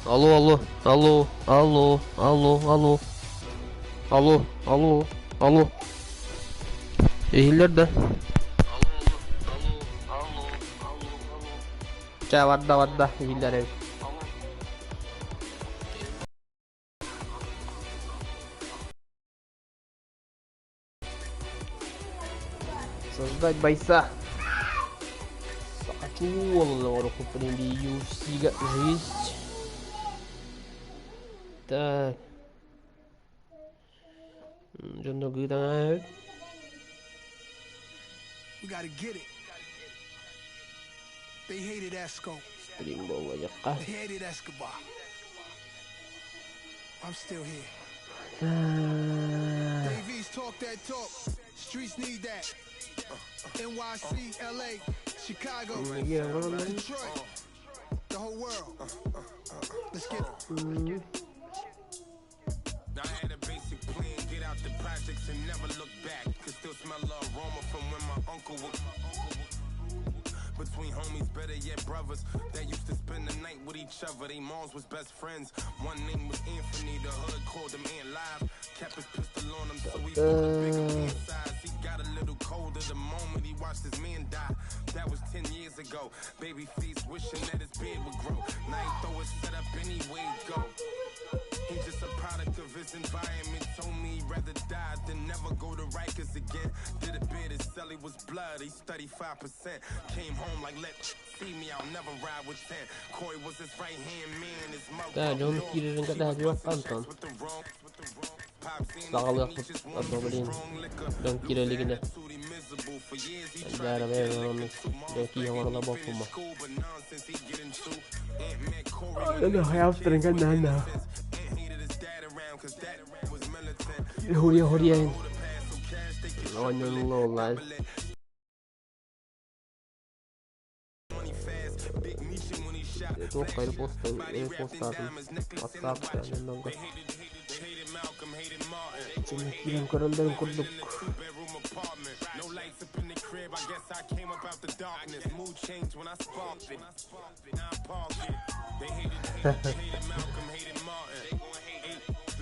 Алло, алло, алло, алло, алло, алло. Алло, алло, алло. Егілерді. Ча, вадда, егілер. Создать бойца. Сакуолы руку принди UFC жизнь. Так. Жонда гыдан. Стрим болла жаққа. I'm still here. Davies talk that talk. Streets need that. NYC, LA, Chicago, Detroit, the whole world. Let's get it. I had a basic plan, get out the projects and never look back. Could still smell the aroma from when my uncle was. Between homies, better yet brothers that used to spend the night with each other. They moms was best friends. One name was Anthony, the hood called him Ant Live. Kept his pistol on him so he felt a bigger man size. He got a little colder the moment he watched his man die. That was 10 years ago. Babyface wishing that his beard would grow. Now he throw his set up anyway go. He just a product of his environment. Told me he'd rather die than never go to Rikers again. Did a bid, his celly was blood, he studied 5%. Came home like, let see me, I'll never ride with 10. Corey was his right hand man, his mother. Да, он кирежен когда ходил Антон. Сахалых одобрен. Он кирелигіне. Дәрі бәрі Яки орла бақума. Ай, hayatların kendine. Hurriya. Oynuyorlar. Çok kaydı postlardım. WhatsApp yanından da. Şimdi kilim kararlarım kurduk.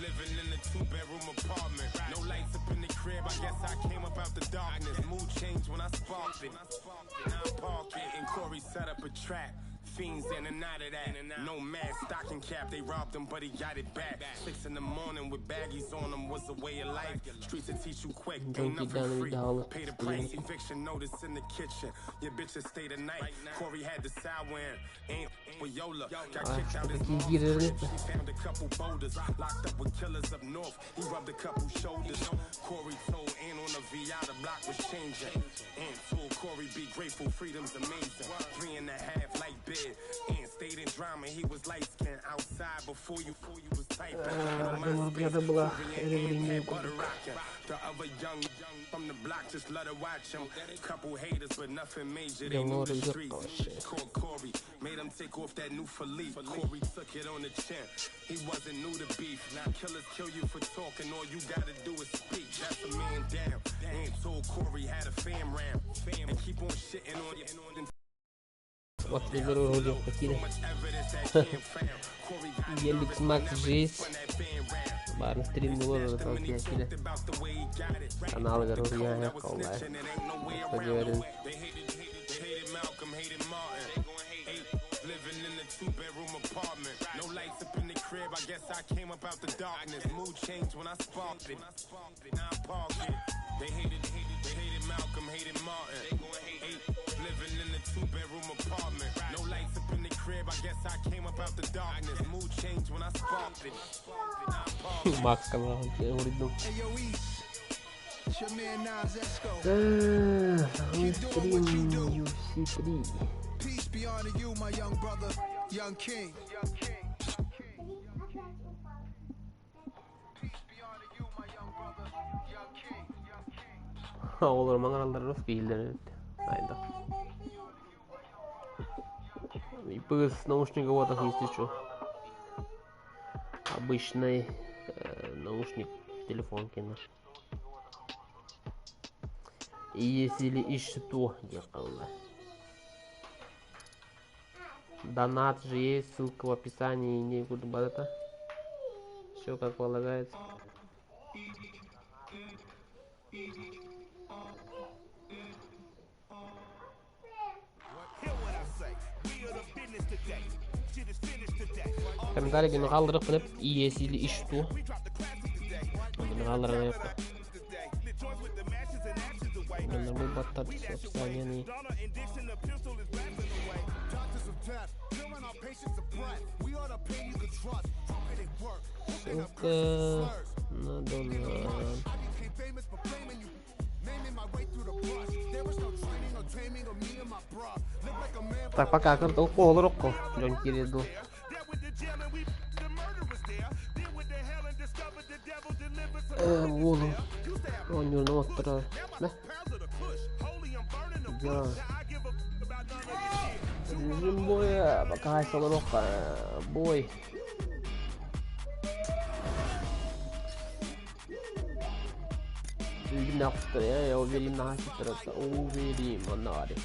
Living in a 2-bedroom apartment. No lights up in the crib, I guess I came up out the darkness. Mood changed when I sparked it. Now I park it and Corey set up a trap. Fiends in and out of that. No mask, stocking cap, they robbed him, but he got it back. 6 in the morning with baggies on them was a way of life. Streets will teach you quick, ain't nothing free. Pay the price, eviction notice in the kitchen. Your bitches stay the night. Corey had the sour and with Yola. Got kicked out his mom. She found a couple boulders. Locked up with killers up north. He rubbed a couple shoulders. Corey told Ann on the VI the block was changing. Ann told Corey be grateful, freedom's amazing. 3.5 like big. And stayed in drama, he was light skinned outside before you was typing. The other young from the block just let her watch him. Couple haters, but nothing major. They know the streets. Called Corey, made him take off that new Philippe. Corey took it on the chin. He wasn't new to beef. Now killers kill you for talking. All you gotta do is speak. That's a man down. And told Corey had a fam round. And keep on shitting on you. Вот выберу ролик такие. Елик Макс жизнь. Бар стрим не ложу, это окей, акили. Канал гору я коллай. Поговорим. I guess I came up out the darkness. Mood changed when I sparked it. Now I park it. They hated Malcolm, hated Martin. They gon' hate. Living in a 2-bedroom apartment. No lights up in the crib. I guess I came up out the darkness. Mood changed when I sparked it. Now I park it. Max канал, я урыду. Стрим UFC 3. Peace be on you, my young brother, young king. Olur mangallar rus değiller. Aynen. И без наушников вот есть еще обычный наушник в телефонке наш. И если еще то я колла. Донат же есть, ссылка в описании, не буду бадата. Все как полагается. Комментарий ну қалдырып біліп иесі или ишту. Оны қалдырған аяқта. Оны бұл баттар описание. Ссылка на донат. Так, пока картал колорокко. Лёнь кириду. Волу. Он не ноттра. Да? Да. Режим боя. Пока солорокко. Бой. Я уверен, на это уверен, монари.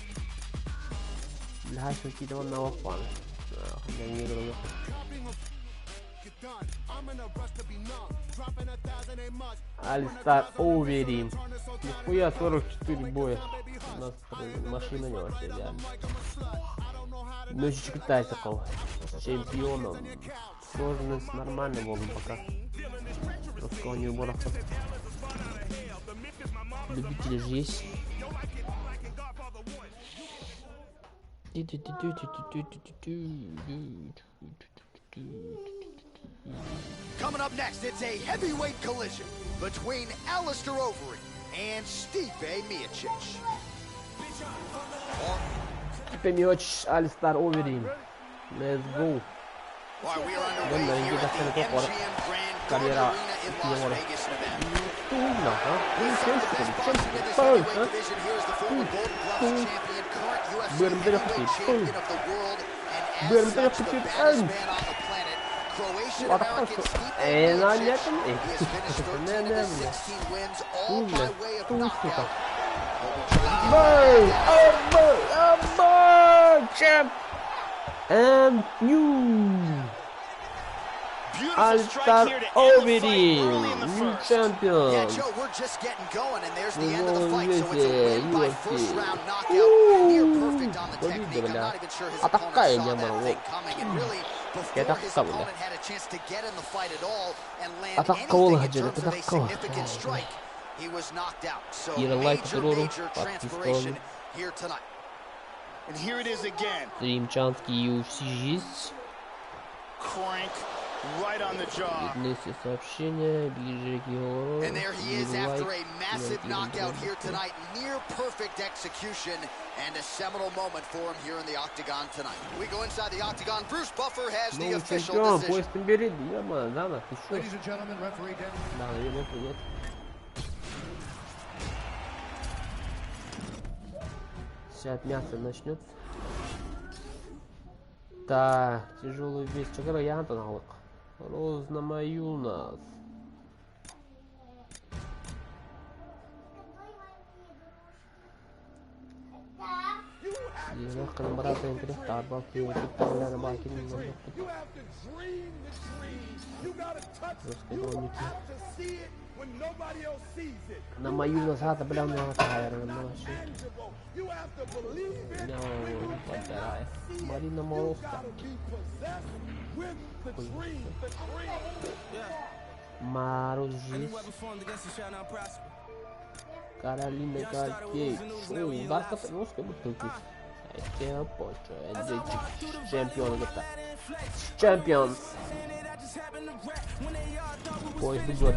Для что-то он на опан. Я не говорю. Альстар уверен. Нихуя 44 боя. У нас машина не вообще реально. Ночечка тайсаков. Чемпионом. Сложность нормально было пока. Просто у него было. Любители же есть. Coming up next, it's a heavyweight collision between Alistair Overeem and Stipe Miocic. Stipe Miocic, Alistair Overeem. Let's go. We are underway here at the MGM Grand Карьера. in Las Vegas, Nevada. And you Alistair Overeem, new champion. Yeah, Joe, we're just getting going, and there's the end of the fight. So it's a win by first round knockout. Near perfect on the technique. I'm not even sure his opponent saw that thing coming. And really, before his opponent had a chance to get in the fight at all and land anything in terms of a significant strike, he was knocked out. So major transformation here tonight. And here it is again. Стримчанский UFC жизнь. Crank. Right on the jaw. And there he is after a massive knockout here tonight. Near perfect execution and a seminal moment for him here in the octagon tonight. We go inside the octagon. Bruce Buffer has the official decision. Ladies and gentlemen, referee Dennis. Сейчас мясо начнется. Так, тяжелый вес. Чакара я Антон. Розна мою нас. На мою назад, бля, на Марина Морозка. Маружис. Каролина Картей. Удар русской бутылки. Чемпион. Чемпион. Пояс идет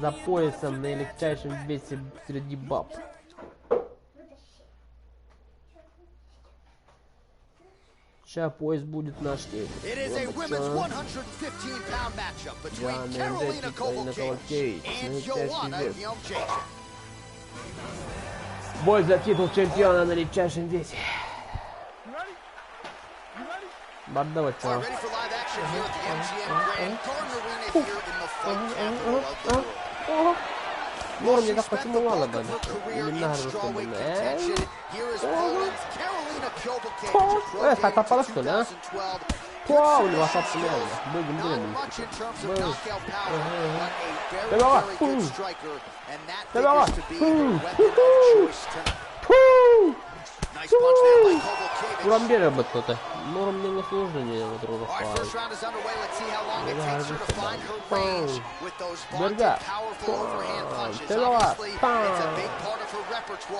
за поясом на легчайшем весе среди баб. Сейчас пояс будет наш теперь. Бой за титул чемпиона на легчайшем весе. Бардовать, чувак. Ну, мне так почему мало было. Именно русском. Sta palazzo, né? Wow, il va a fare Урам бери работу-то. Норм мне не сложнее вот друга Берга. Телова.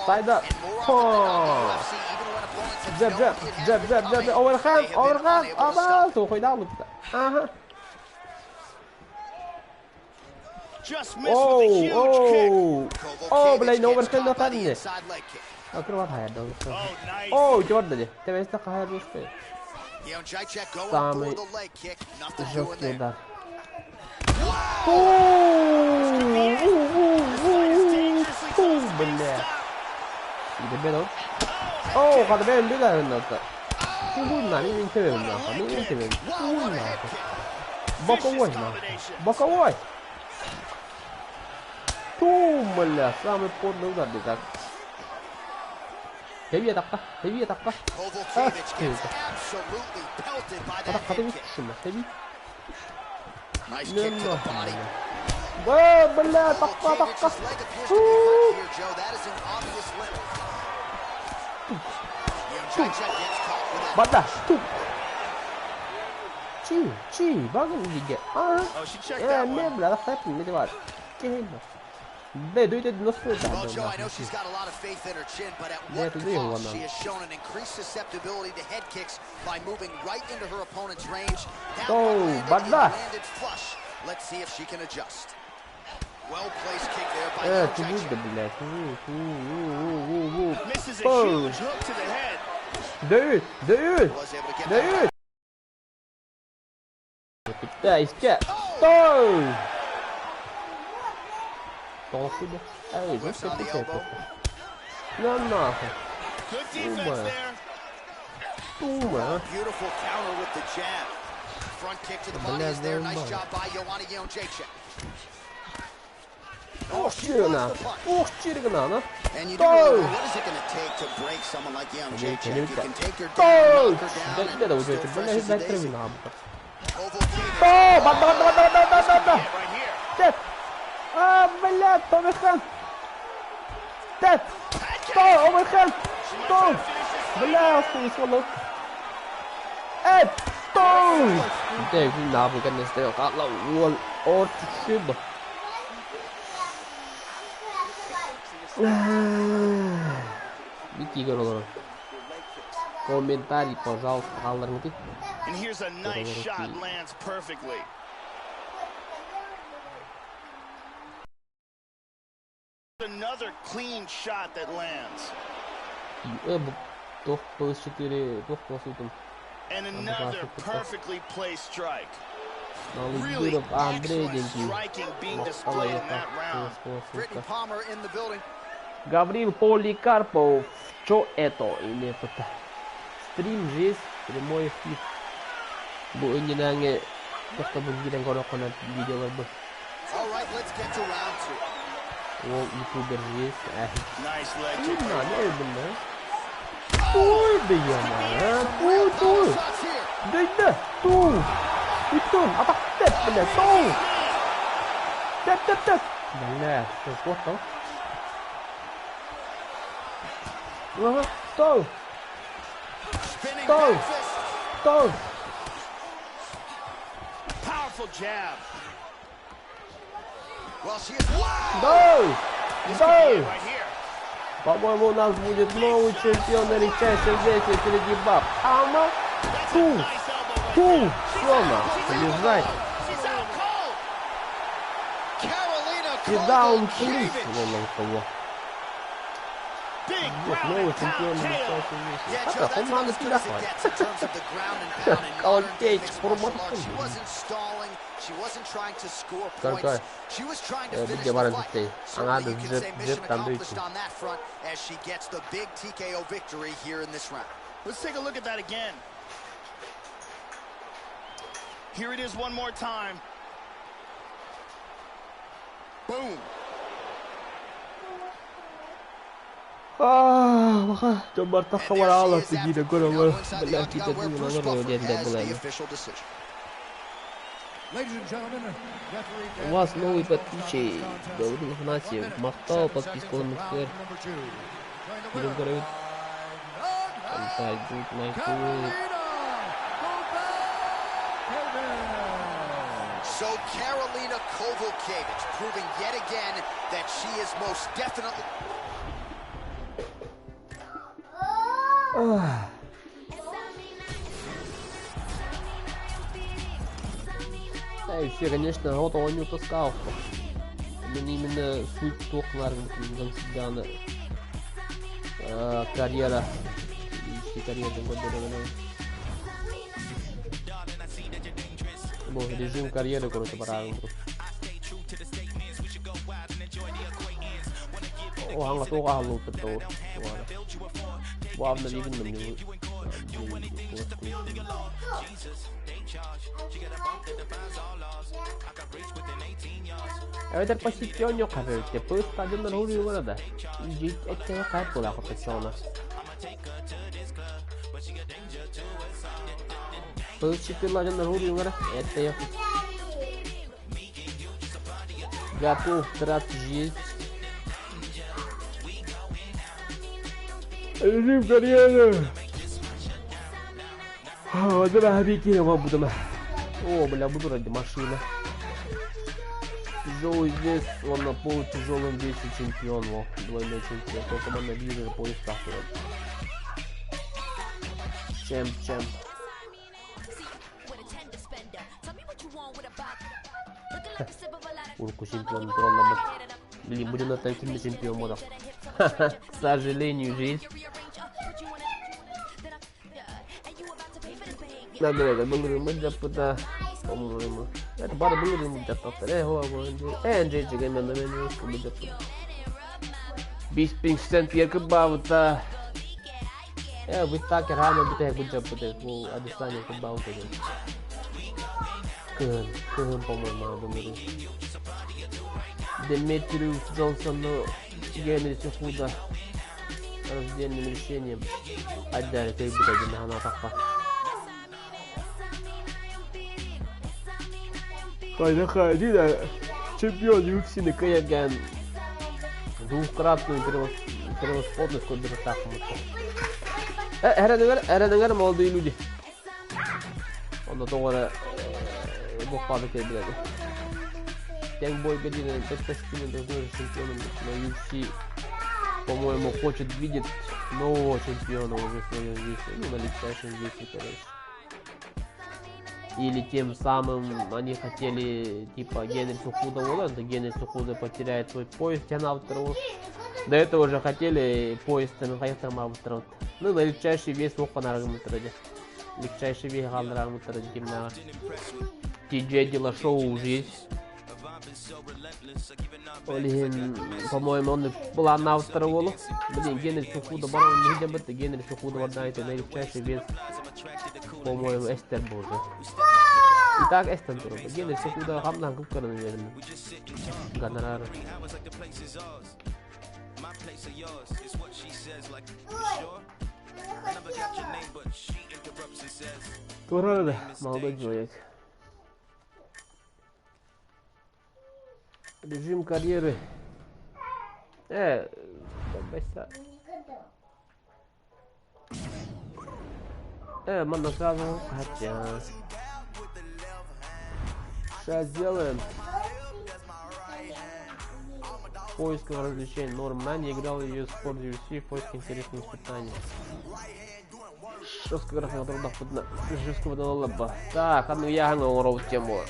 Сайда. Джеб. Оверхенд. Аба, слухай, да, лупта. Ага. О, блин, оверхенд на танне. Открывай хайдал. О, Джордани, ты весь так хайдал стоит. Самый жесткий удар. Бля. Иди бедон. О, когда бедон бегаем надо. Хуйна, не интересно, не интересно. Хуйна. Боковой, боковой. Бля, самый подлый удар, бегак. Heavy attack. Heavy. Бля, атака. Бада. Чи, баган диге. Не, бля, хэппи, не давай. They do it no split. Well, Joe, I know she's got a lot of faith in her chin, but at what cost she has shown an increased susceptibility to head kicks by moving right into her opponent's range. Landed flush. Let's see if she can adjust. Well-placed kick there by misses a huge hook to the head. Dude. Hey, what's the elbow? No. Good defense there. Beautiful counter with the jab. Front kick to the body is there. Nice job by Joanna Jędrzejczyk. Oh, and you don't know what is it going to take to break someone like Jędrzejczyk. You can take her down, knock her down, and still freshes the daisy. Right here. Ah, блядь, оверхенд! Dead! Оверхенд! Бля, свалил! Đây cũng nào vừa gần này khá là luôn. Ôi shit. Беги, город. Комментарий, пожалуйста, алармити. And here's a nice shot, lands perfectly. Another clean shot that lands. And another perfectly placed strike. Really excellent striking being displayed in that round. Brittany Palmer in the building. Гаврил Поликарпов. Что это? Или это? Стрим здесь, прямой эфир. Bu önceden просто bu giden koronat videolar bu. All right, let's get to round 2. O YouTuber здесь. Nice leg kick. Ne oldu? Oy be yana. Dur. Döndü. Dur. Bütün atak tet bile. Dur. Tet. Bile. Çok korktum. Dur. Powerful jab. Well, she is right here. По-моему, у нас будет новый чемпион редчайшей весе среди баб. Ама. Сёма. Лежать. Кидаун плиз. Вон кого. Вот новый чемпион редчайшей весе. А он надо тебя хватит. Колотеть. She wasn't trying to score points. She was trying to finish the fight. So you can say mission accomplished on that front as she gets the big TKO victory here in this round. Let's take a look at that again. Here it is one more time. Boom. Maka coba tak kawal Allah tinggi dah korang lah. Belah kita tu mana orang dia tidak boleh. Was новый подписчик. Говорю информацию. Махтал подписку на мастер. Будем говорить. Контакт будет найти. So Karolina Kowalkiewicz proving yet again that she is most definitely. Все, конечно, вот он не утаскал. Именно суть токларым Гансидана. Карьера. Карьера режим карьеры, короче, бараем. О, anga tuh halu betul. Wah, nanti kan namanya. Это посещение карьеры. Пусть один на уровне города. Жить от тебя как было хоть Получил один на уровне города. Это я. Готов тратить жизнь. Режим карьеры. Вот это объективно вам буду. О, бля, буду ради машины. Тяжелый вес, он на полутяжелом весе чемпион, двойной чемпион. Только он на ближе пояс стартует. Чемп. Урку чемпион трон блин, будем на третьем чемпион мода. К сожалению, жизнь. Надо это было мы запада, по-моему. Это бара было мы запада. Энджи гейм на меню чтобы запада. Биспинг центр к баута. Вы так рано битая будет запада. Ну, адистане к баута. Кэн, по-моему, надо было. Деметриус Джонсон, но генерис худо раздельным решением отдали ты будет один на атака. Когда ходили чемпион UFC на Каяган двукратную превосходность код атаку. Эра молодые люди. Он до того попадает блядь. Бой Берлина перспективно должен быть чемпионом на UFC. По-моему, хочет видеть нового чемпиона уже в своем весе. Ну, на легчайшем весе, короче. Или тем самым они хотели, типа, Генрису худо волода, Генрису худо потеряет свой пояс, тяна второго. До этого уже хотели пояс тяна второго. Ну, на легчайший вес вокна рагмутраде. Легчайший вес гална рагмутраде тимна. TJ Дилашоу уже есть. Олин, по-моему, он была на второго. Блин, Генрису худо барон не видим это, Генрису худо одна это наилучший вес. По-моему, Эстер был. Итак, Эстер был. Генрису худо хамна губка, наверное. Гонорар. Турада, молодой человек. Режим карьеры. Можно сразу. Хотя. Сейчас сделаем. Поиск развлечений. Норм. Не играл ее спорт UFC. Поиск интересных испытаний. Жесткая графика трудов под жесткого лаба. Так, ну я говорю тему.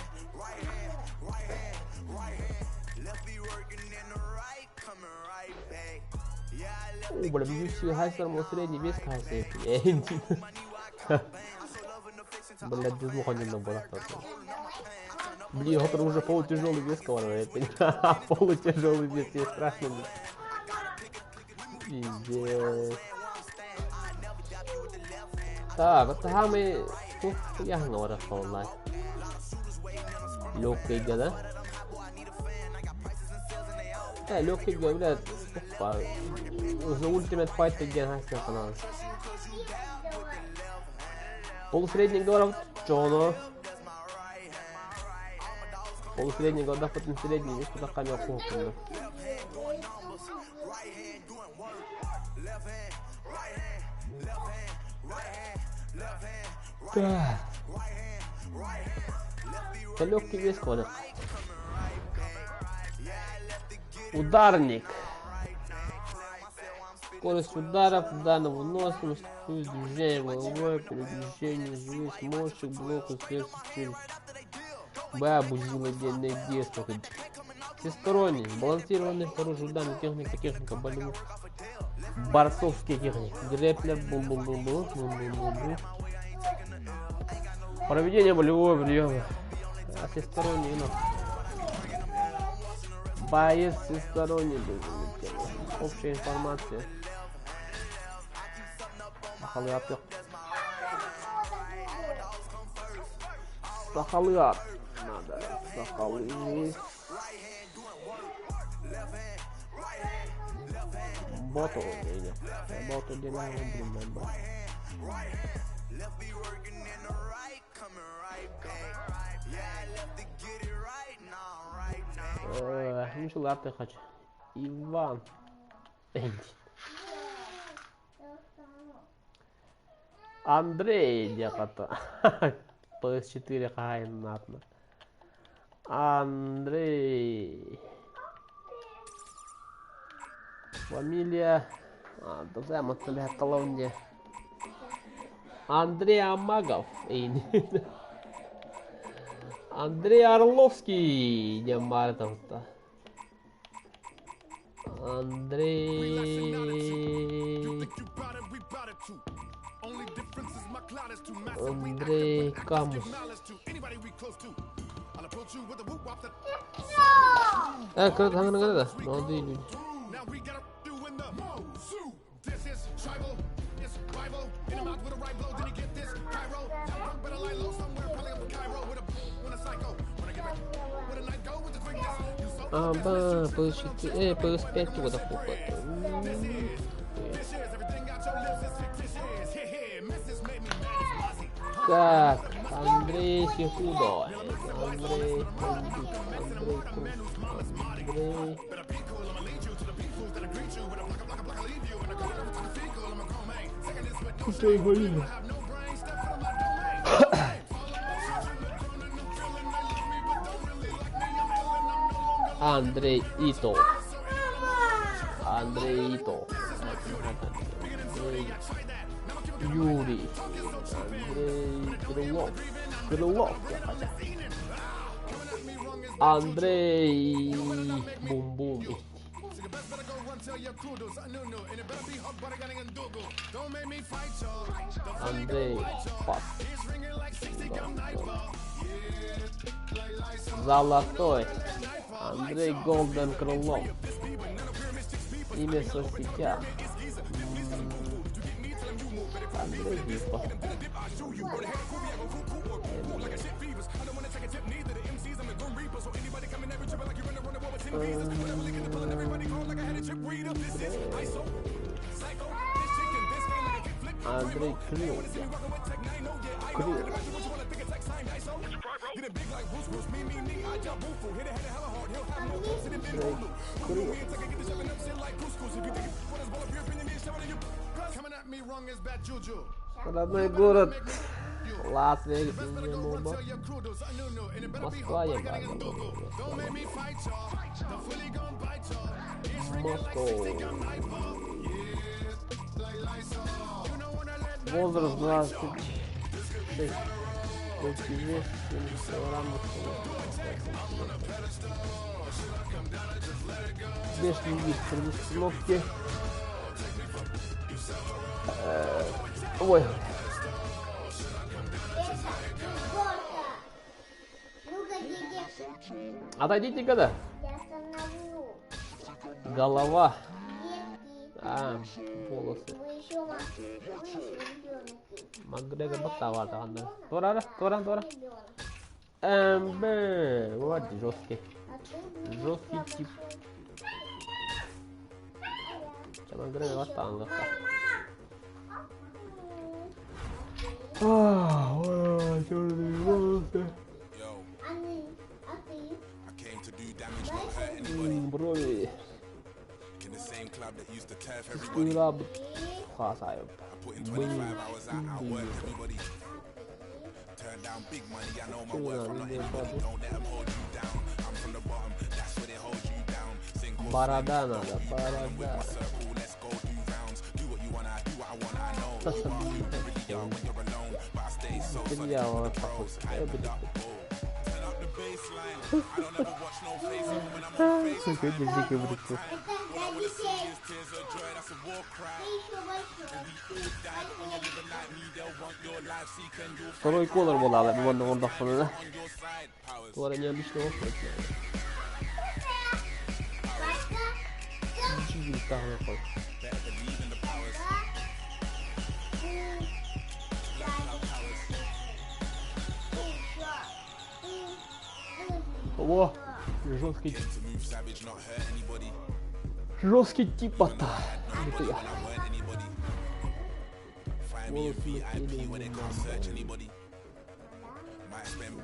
О, бля, UFC хайсер мой средний вес хайсер. Бля, дизмуха не было. Блин, это уже полутяжелый вес, говорю. Полутяжелый вес, я страшно. Пиздец. Так, это самый... Я говорю, что онлайн. Легкий, да? Легкий, блядь. The Ultimate Fight деген хасия канал. Полусредних долларов Джоно. Полусредних годов потом средний вес куда камера кухня. Да. Это легкий вес квадрат. Ударник. Скорость ударов, ударного выносливость, движение головой, передвижение, вес, мощь, блок, сверху, через. Бабузил отдельное действие. Всесторонний, сбалансированный, хороший ударный техника болевых. Борцовский техник. Греплер, бум-бум-бум-бум. Проведение болевого приема. Всесторонний, боец всесторонний. Общая информация. Сахалыя. Сахалыя. Надо. Сахалые. Боту. Боту делаем. Ничего, ты хочешь. Иван. Андрей где-то. PS4 хайнатно. Андрей. Фамилия. Друзья, мы в колонне. Андрей Амагов. Андрей Орловский. Где Мартов-то? Андрей. Андрей Камус. Когда? Молодые люди. PS5 вот такой. Так, Андрей Сихудо. Андрей. Андрей Ито. Андрей Ито. Юрий. Андрей Крылов. Крылов. Андрей Бум-Бум. Андрей Пас. Золотой. Андрей Голден Крылов. Имя в соцсетях. Андрей Дипа. Андрей Крылов. Крылов. Родной город Лас-Вегас, Москва, я Москва. Возраст 26. Вес 70 килограммов. Внешний вид при установке. Ой. Отойдите когда? Голова. Волосы. Макгрегор Батава тағанда. Тора. Вот жесткий. Жесткий тип. Tämän kyllä vastaan kohta. Broi. Kyllä haasaa jopa. Baradana da barada. Sorry kuuler mulle vuonna on tappana. Tuoda ne mistä on oikein. Jiiltä on kol. Ого, жесткий типа-то.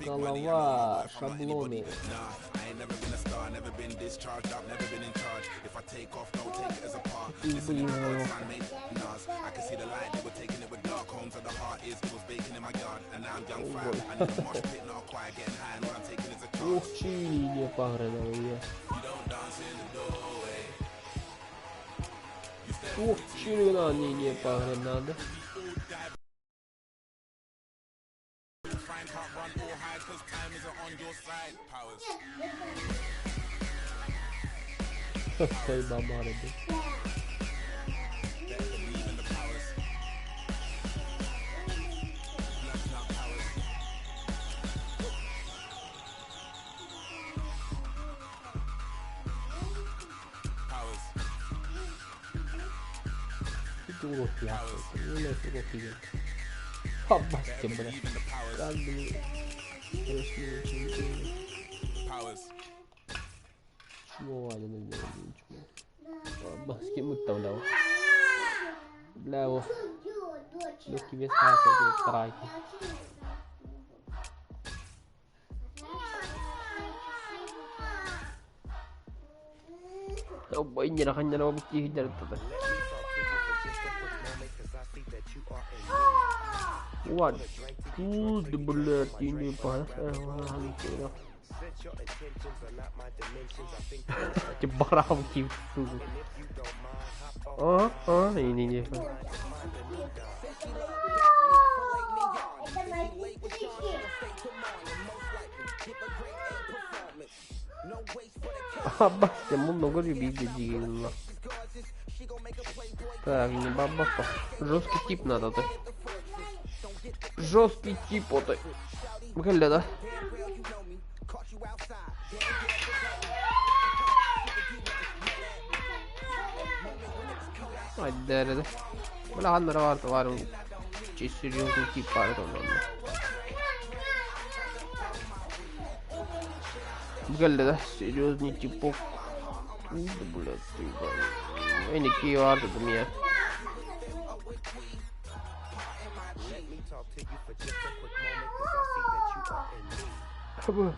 Голова, шаблоны. Ух, не погребали. Ух, червена не погребали. Hey, baba, Semua aja nih basket muta dah. Lawa. Lucky biasa saja try. Oh boy, ini nak hanya nak bikin hijau tu. What? The bullet ini pas hancur. Cebarang gitu. Ini dia. Abah, kamu nunggu di biji lah. Так, не бабаха. Жесткий тип надо-то. Жесткий тип вот. Выглядит, да? Ай, да. Бля, он нравится, вару. Чисто серьезный тип пару там. Выглядит, да? Серьезный типок. Блядь, ты, ini keyword itu dia. Apa?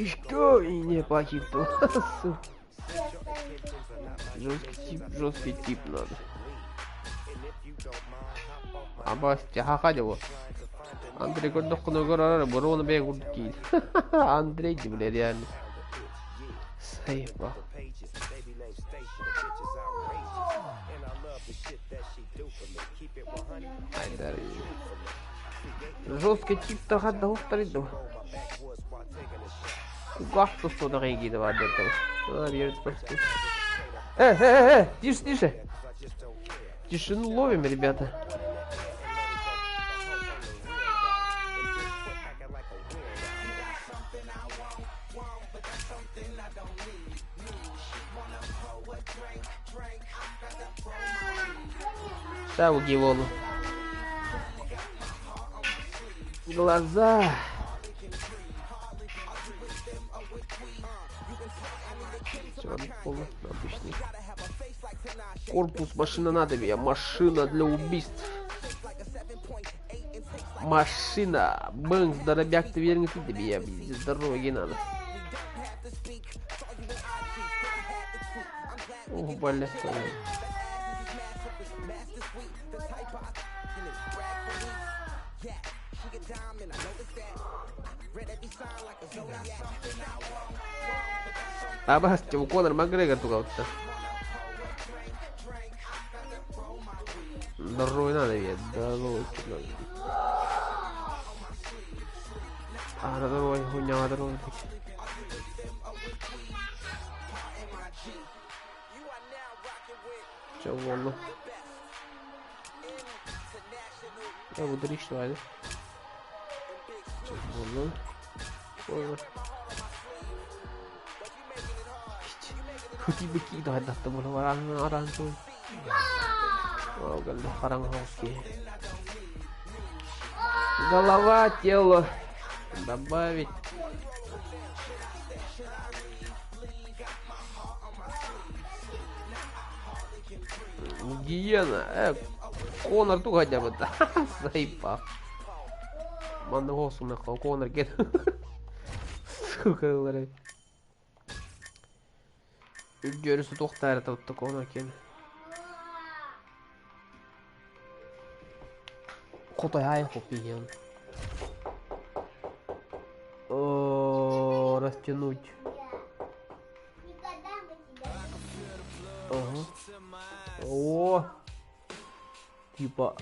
Что ini пахит то? Жесткий тип надо. Apa jahat aja bu. Andre kodok negara baru nabe gudki. Andre juga dia ni. Saya pak. Жесткий тип-то гадал второй. Как то что дорогие два этого. Тише. Тишину ловим, ребята. Ставь его. Глаза. Черный полный обычный. Корпус, машина надо, машина для убийств. Машина. Бэнк, здоровяк, ты верни ты тебе, без дороги надо. Ох, блядь. А басти, у Конор Макгрегор тук-то. Дорогой надо, ведь, дорогой. А, на дороге, хуйня, на дороге. Чё, волну? Я буду решать, да? Чё, волну? Волну. Быки, давай, да, ты будешь оранжевый. О, оранжевый. Голова, тело. Добавить. Гиена. Конор тут хотя бы. Заебал. Мандагосу нахуй. Конор get. Сука, блядь. Görüsü toxtar tapdı Conor ken. Котая купил. О, растянуть. Ага. О. Типа.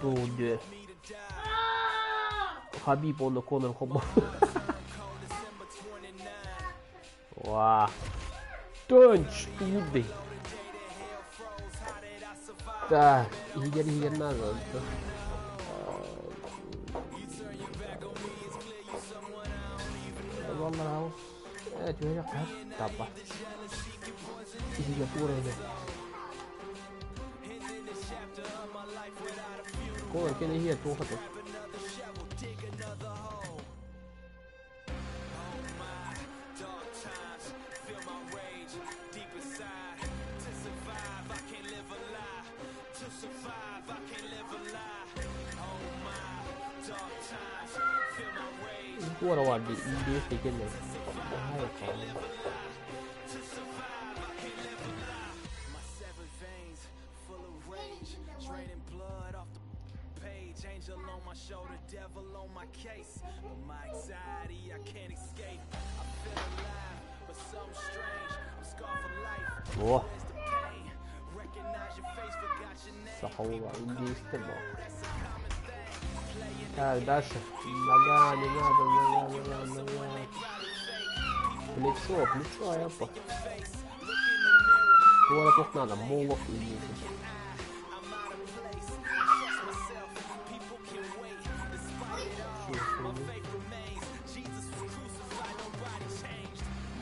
Туде. Хабиб он Конор хоба. Ва. Тонч туды. Так, higger надо. Wallah, cuma ya kan, apa? Higger pura ini. Kau kena higger tu apa? What are the Indians taking this? О! Сахалые Индийские. Так, дальше. Нога, не надо. Плечо, я по. Скоро тут надо, молох и ниже.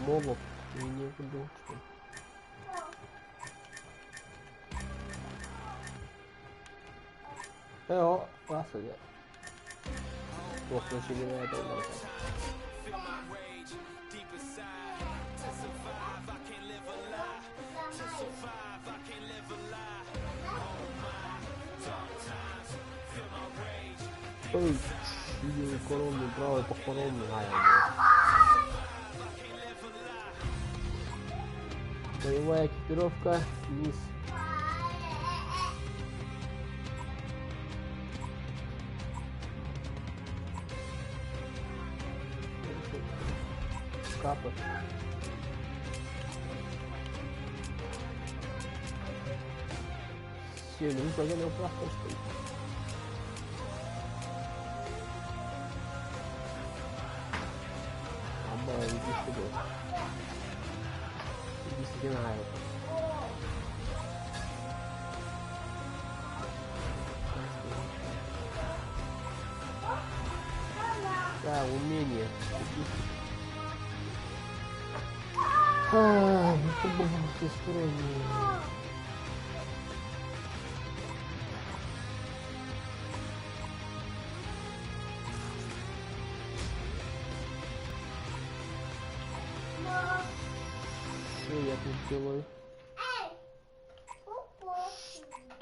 Молох и не буду. О, классно, я. Плохо себе на это надо. Ой, сидел коронный, правый похоронный, боевая экипировка, вниз. Капы. Все, не понял, просто что. Иди сюда. Иди сюда на это. Да, умение. Не побыл в той стороне. Что я тут делаю?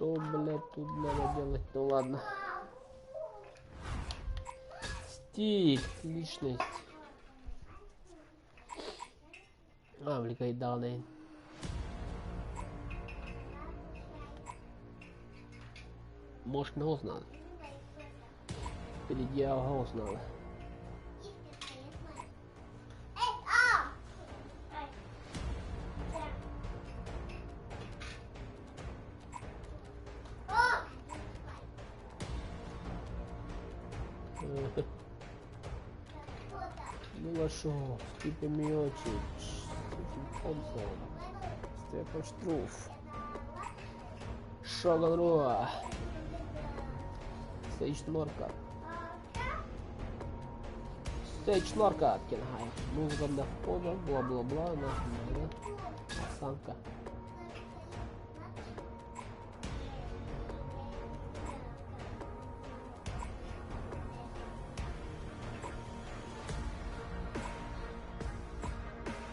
Что, блядь, тут надо делать? Ну ладно. Стиль, личность. Вликает данные. Может, на голос надо. Впереди голос надо. Милашов, Стипе Миочич, Томпсон, Степан Штруф, Шоган Руа, Сейдж Норкат, Кенхай, музыка для входа, бла-бла-бла, нахуй, осанка.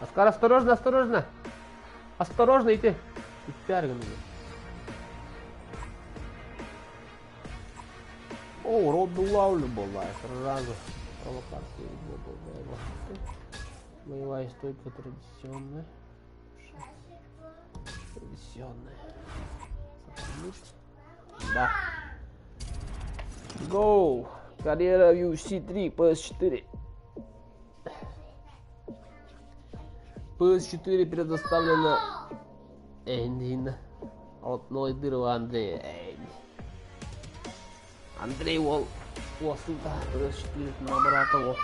Оскар, осторожно, осторожно! Осторожно, иди! Ты пярга меня. О, роду лавлю была, сразу. Провокация была. Боевая стойка традиционная. Традиционная. Да. Go! Карьера UFC 3, PS4. PS4 предоставлена Эндин от Нойдырова Андрея. Андрей Вол. О, сука, PS4 наоборот того.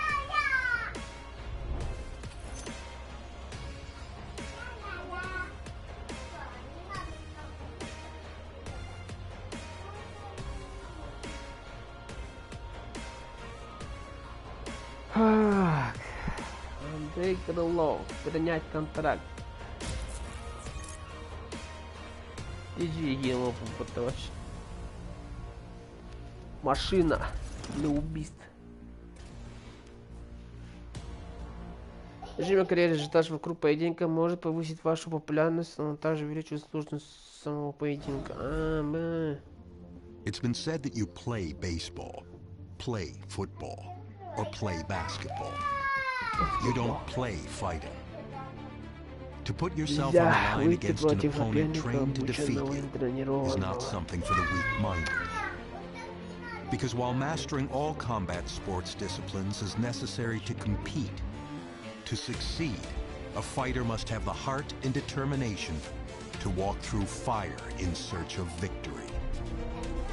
Андрей Крылов, принять контракт. Иди его попытаюсь. Машина для убийств. Режим карьеры ажиотаж вокруг поединка может повысить вашу популярность, но также увеличивает сложность самого поединка. It's been said that you play baseball, play football, or play basketball. You don't play fighting. To put yourself on the line against an opponent trained to defeat you is not something for the weak-minded. Because while mastering all combat sports disciplines is necessary to compete, to succeed, a fighter must have the heart and determination to walk through fire in search of victory.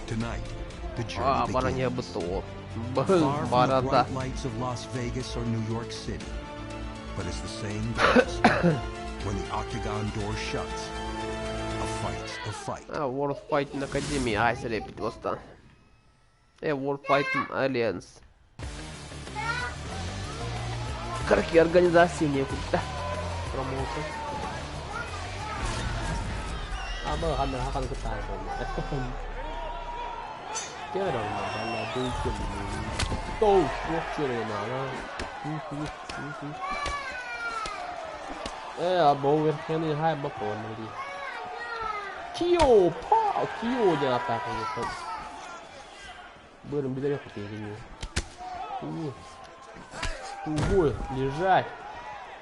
Tonight, the journey begins. Far from the bright lights of Las Vegas or New York City. But as the saying goes, when the octagon door shuts, a fight's a fight. World Fighting Academy, Ice Rapid was done. World Fighting Alliance. Какие организации не будут, да? Промоушен. Akan ketahuan. Cái đầu mà là tôi chừng tôi quốc chưa này nào đó. Bộ nguyên cái này hai bắp bồn này đi. Kyo pa Kyo giờ ta cái gì không. Bữa đừng biết được cái gì nhiều. Увой, лежать.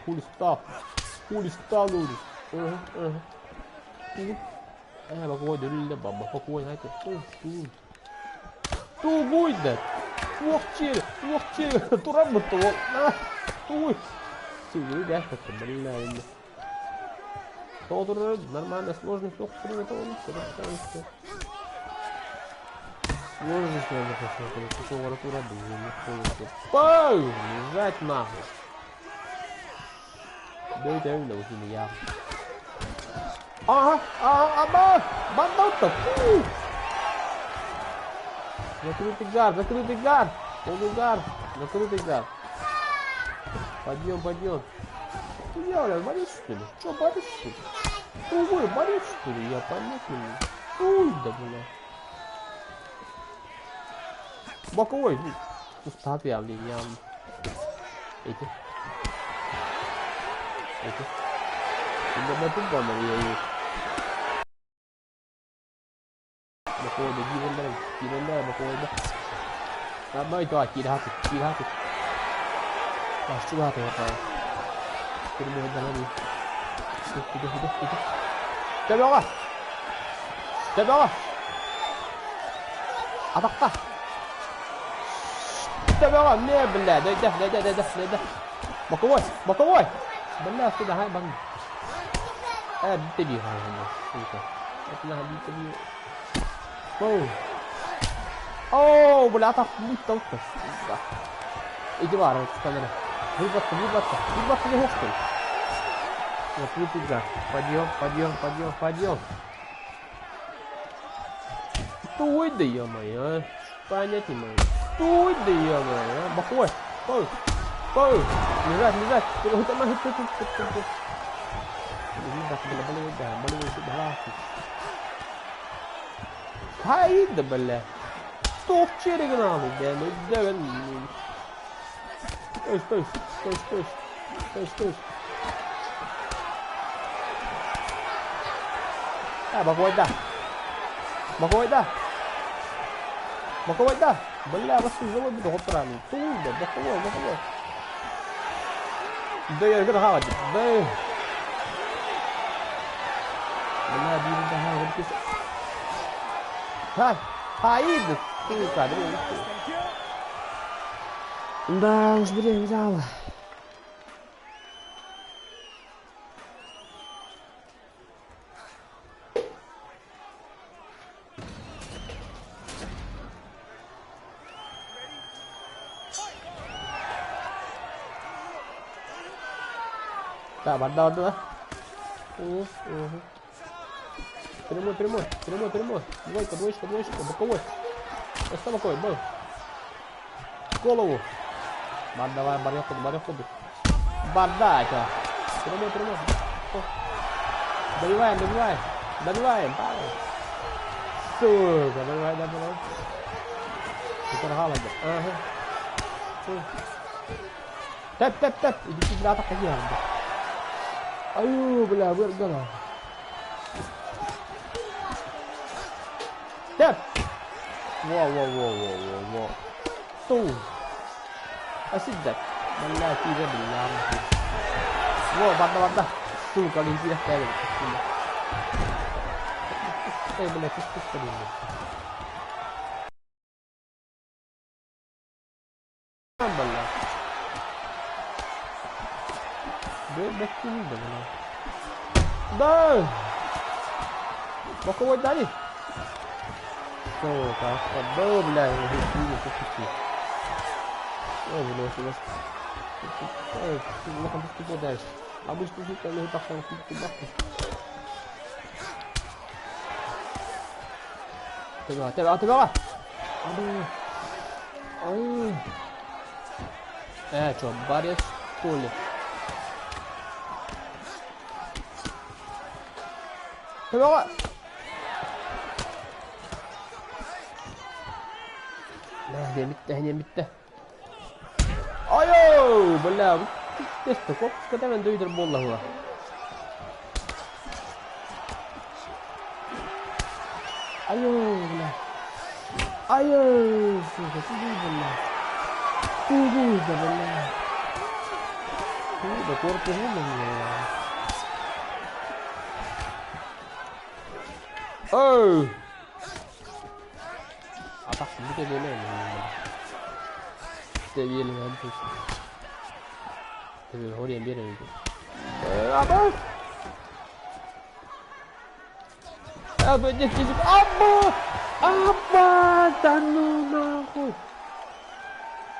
Хули стал люди. Какой дурили баба, какой знаете. Ту будет! Лохче, туработал. Ой. Сидели, да, как-то, блин. Толтур нормально, сложный флох приготовил. Сложность надо посмотреть, какого ратура будет. Пау! Лежать нахуй. Да это видно, вот меня. Бандота! Закрытый гар! Полугар! Закрытый гар! Подъем! Что делаешь, болишь что ли? Что, болишь что ли? Ой, болишь что ли? Я понятно. Ой, да бля. Боковой! Устав я, блин, я... Эти. Tidak ada tumpah dari Bakoi gimana bakoi dah. Ramai tu kiri hati. Pas juga tu apa? Kiri jalan ni. Itu. Coba. Atakta. Coba ni belah. Dah. Bakoi. Belah sudah hai bang. Tadi hai ni. Itulah tadi. Oh, bola atas lite också. Inte bara stanna där. Vi backar ner hösten. Jag tror inte det. Пойдем. Стой, да ё-моё. Понятно, моё. Стой, да ё-моё. Бахой. Стой. Лежать. Вот там тут. Более. Haydi böyle. Stop çeyrek abi ben. Stöş. Bakoi dah. Бля, расслабил бы готрами. Туда, bakoi. Да я играл. Да. Бля, бири daha herkes. Haydi. Да, уж блин, взял. Так, бардал туда. Прямой. Двойка, боковой. Что боковой, был. Голову. Давай, барьер ходу. Барда, это. Прямой. Добиваем. Сука, добивай. Теперь Халанда. Тэп. Иди сюда, так и я. Аю, бля, выргала. Тэп. Во. Ту. Асиддак. Бля, тире, бля. Во, барда. Сука, линзи dah kaya. Bля, пусть подумай. Бля. Бля. Да! Боковой дали. Сука, да, бля, Ой, бля, что дальше. Обычно жить там так само бабки. Ты. Ой. Что, борец, что ли? Ты. Hanya bitti. Ayo, bela. Testa kok kata men duydur bollahu. Ayo, bela. Ayo, sudah bela. Tunggu bela. Ini korpus ini. Oh. Apa sedikit dulu Kita biar mampus Tapi hori yang biar itu Apa? Apa dia kisah? Apa? Tanun aku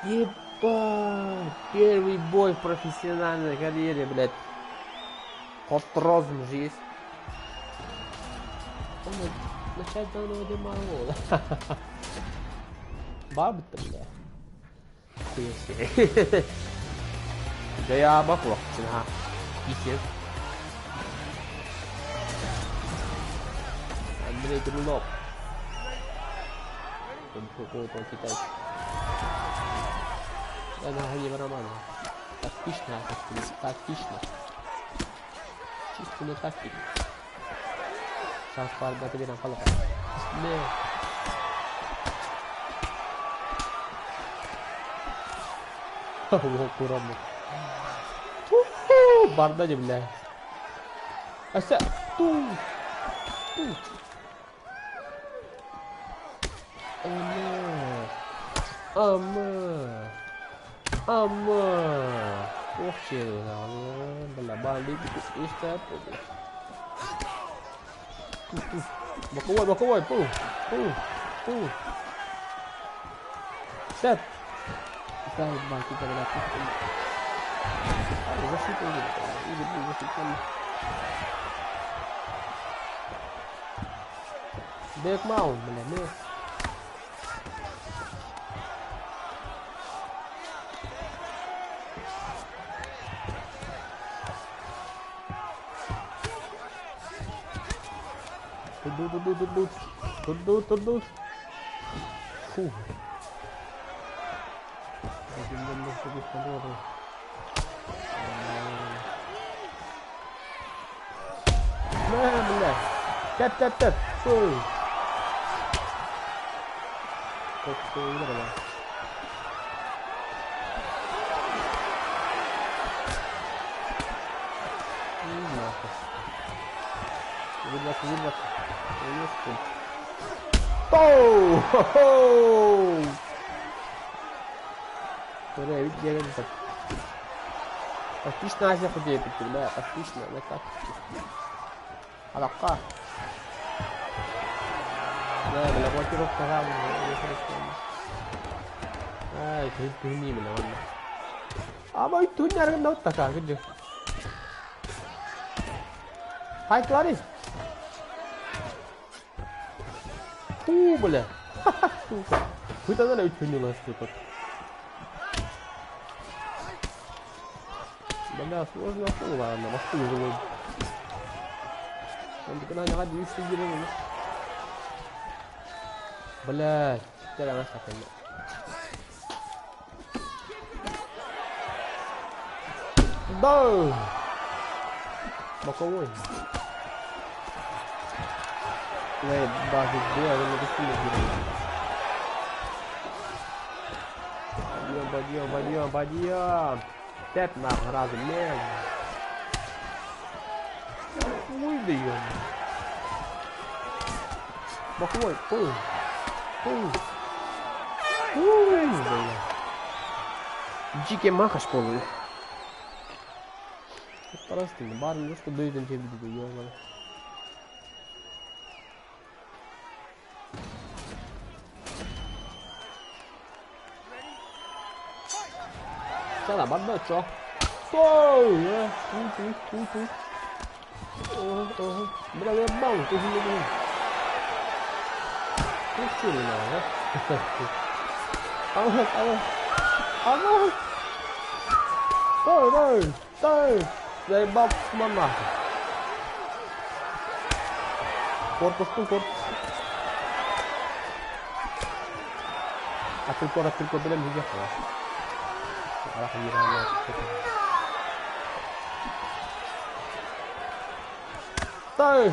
Ебать Первый бой в профессиональной карьере, блядь Ход розум же есть Начать давно не могу Бабы-то, бля. Хуя. Да я обохлок. Писец. Андрей Крылов. Он какой-то китайский. Я на гоне романа. Тактично. Чисто на тактику. Сейчас пару тебе на полок. Не. Аккуратно. Бардачи, бля. Ася. Ама. Ох, черт. Бля, бандит. Işte. Боковой. Пу. Сет. Ставит банки, когда защита или Бэкмаунт, бля, бэк. Тут. Фу. Бля. Тяп. Стой. Как ты выиграла? Выдвак. Оу! Смотри, ведь я так. Отлично Азия худеет, да, отлично, на как. Алака. Да, бля, блокировка равна. Ай, ты не бля, ладно. А мой тут не аргумент такая, где? Хай, Кларис. Бля. Вы тогда на учёбе у нас тут. Бля, сложно, ладно, мосту живой. Он когда не ради UFC героя. Бля, теперь она такая. Да! Боковой. Wait, base где, я не рискую. Подъем. Теп на разных. Выдаем. Боковой. Дикий махаш полный. Просто не бар, ну что дойдем тебе видео. Sao bắt được cho tôi bây giờ lên bông tôi không biết cái chuyện nào tôi đây bóc mâm mà corpus atil ko bilang hijau ya alhamdulillah tôi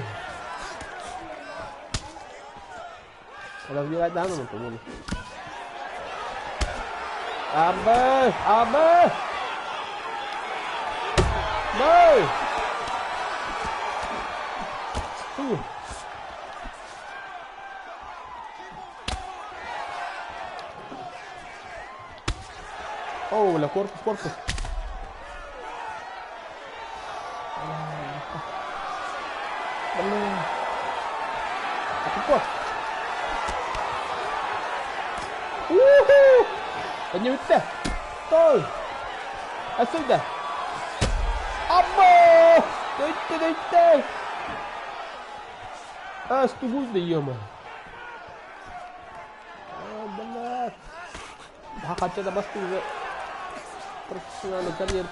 làm gì lại đám mà tụi mình abe đây oh, la corpus. Apa? Banyak betul. Tol. Asal dah. Apa? Betul. Setuju dia mah. Benar. Dah kaca dah pasti. Профессиональная карьера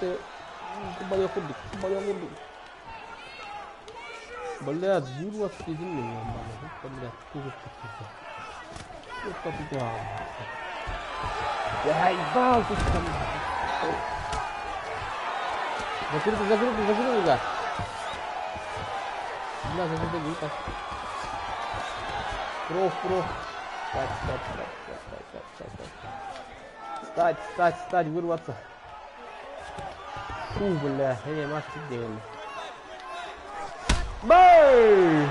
кубая худик. Блядь, вырвать сидим, блядь, тоже что-то. Я ебал ты там. Закрыто, да. Бля, закрыто, так. Проф. Стать, вырваться. Фу, бля, я матч делали. Бэй!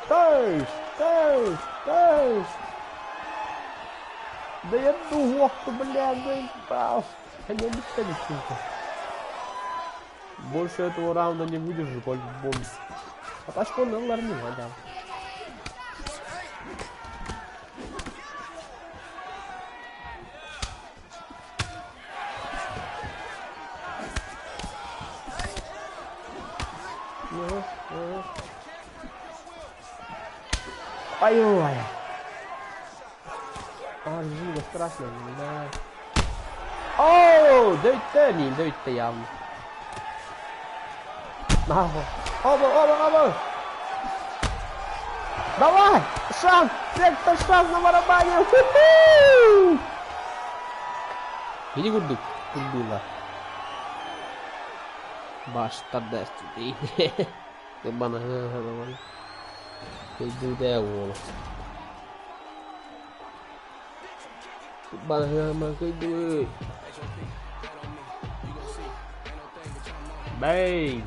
Тайс! Да я думал, что, бля, заебал. Я не обещали, сука. Больше этого раунда не выдержу, по-любому. А пашко нолар не надо. Ой-ой. А, звук страшно, да. Оу, дайте явно. Нахуй. Оба. Давай, шанс, сектор шанс на барабане. Иди гудук, гудула. Bastardas tutti. Che banana. Che due. Banana ma che due. Bang.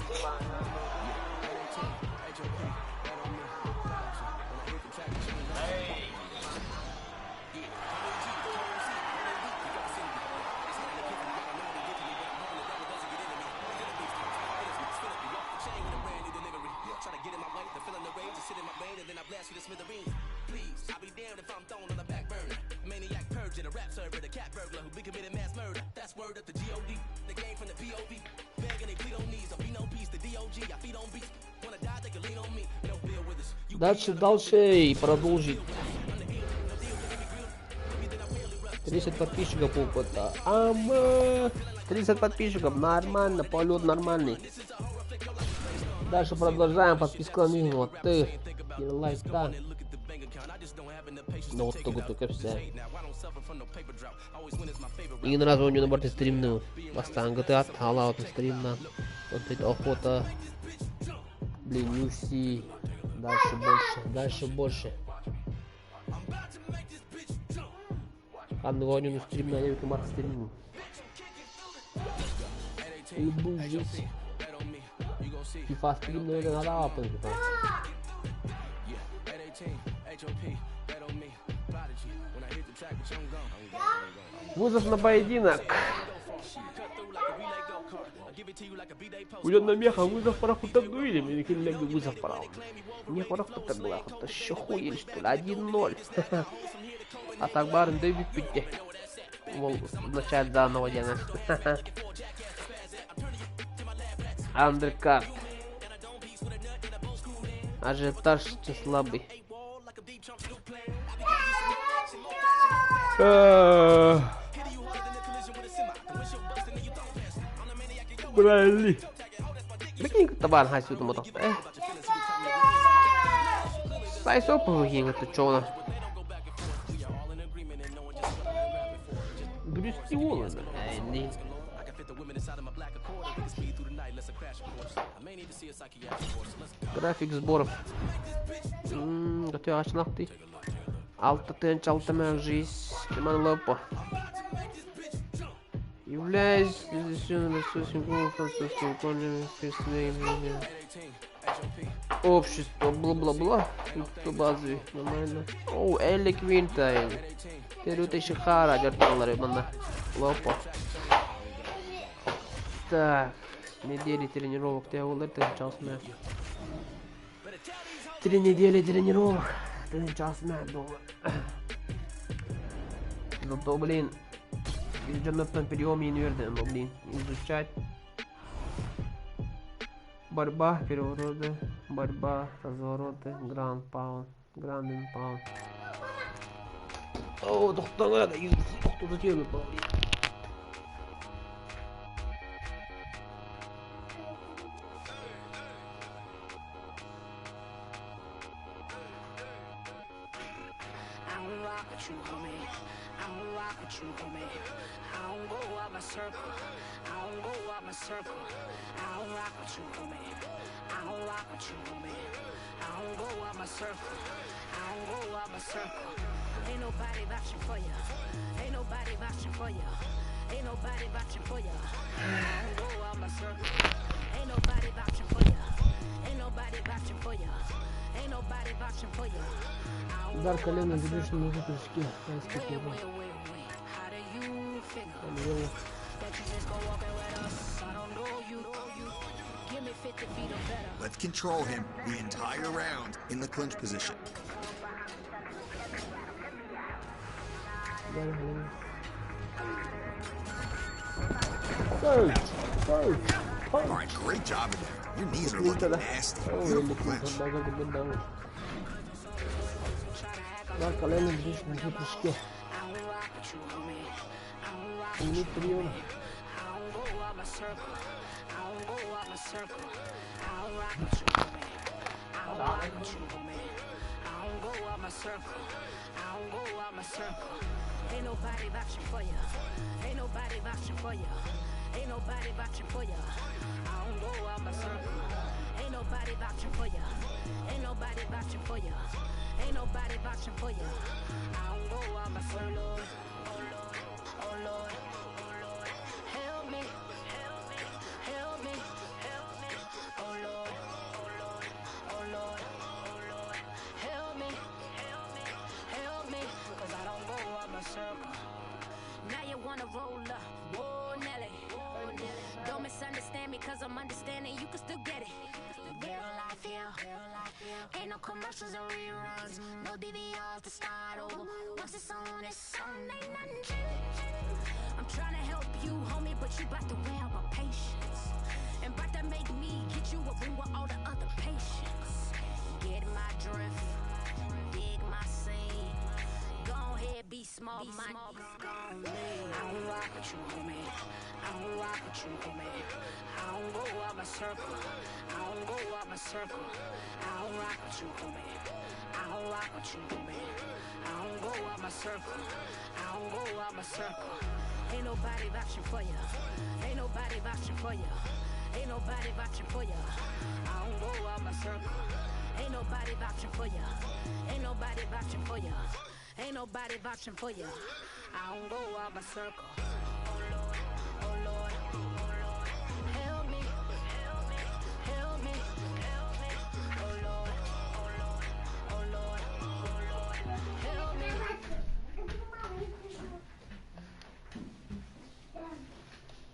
Дальше и продолжить. 30 подписчиков опыта. 30 подписчиков, нормально, полет нормальный. Дальше продолжаем, подписка минимум. Ты, лайк, да. Ну вот только все. И на разу у него на борте стримную. Бастан ты отхала от стримна. Вот это охота. Блин, UFC. Дальше больше. Одного не стрим на девятый марта стриму. И был здесь. FIFA стрим, наверное, надо апать. Вызов на поединок. Уйдет на меха, вызов парахута дуили, мне коллеги вызов парахута. Мне парахута была, это еще хуели, что ли, 1-0. А так барн Дэвид Питти. Начать заново делать. Андеркарт. Ажиотаж слабый. Брали. Прикинь, табан хасит ему так. Сайсо повыгин, это чё она? Брюстиола, да? График сборов. Готовя ашнахты. Алта тенч, алта жизнь. Кеман лопа. Являясь изощренным ресурсом французским корнем общество, бла-бла-бла, кто базы, нормально. О, Элли Квинтайн. Терюта Шихара, $10 мана. Лопа. Так, недели тренировок, ты улетел, час мяч. 3 недели тренировок, 1 час мяч дома. Зато, блин, ежедневном приеме не верден, но, блин, изучать. Борьба, перевороты, борьба, развороты, гранд паунд, гранд паунд. О, доктор, кто-то тебе был. Ain't nobody vouching for you. Ain't nobody vouching for you. Ain't nobody vouching for ya. I don't go out my circle. Ain't nobody vouching for ya. Ain't nobody vouching for ya. Ain't nobody vouching for ya. Удар колена движешь на прыжке. How do you figure that you just go walking with us? I don't know you. Give me 50 feet or better. Let's control him the entire round in the clinch position. All right, great job in there. Your knees are looking nasty. Beautiful clinch. Удар колена движешь на прыжке. Не прием. Ain't nobody vouching for ya. Ain't nobody vouching for ya. Ain't nobody vouching for ya. I don't go out my circle. Ain't nobody vouching for ya. Ain't nobody vouching for ya. Ain't nobody vouching for ya. I don't go out my circle. Oh Lord, oh Lord, oh Lord, help me, help me, help me, help me. Oh Lord, oh Lord, oh Lord, oh Lord, help me, help me, help me. 'Cause I don't go out my circle. Now you wanna roll up, whoa Nelly. Don't misunderstand me 'cause I'm understanding you can still get it. Real life here, ain't no commercials or reruns, no DVRs to start over. Once it's on, ain't nothing changed. I'm trying to help you, homie, but you bout to wear out my patience, and bout to make me get you a ring with all the other patients. Get my drift, dig my scene. Go ahead, be small, my niggas gon' leave. I don't rock with you, homie. I don't rock with you, homie. I don't go out my circle. I don't go out my circle. I don't rock with you, homie. I don't rock with you, homie. I don't go out my circle. I don't go out my circle. Ain't nobody vouching for ya. Ain't nobody vouching for ya. Ain't nobody vouching for ya. I don't go out my circle. Ain't nobody vouching for ya. Ain't nobody vouching for ya. Ain't nobody vouching for ya. I don't go out my circle.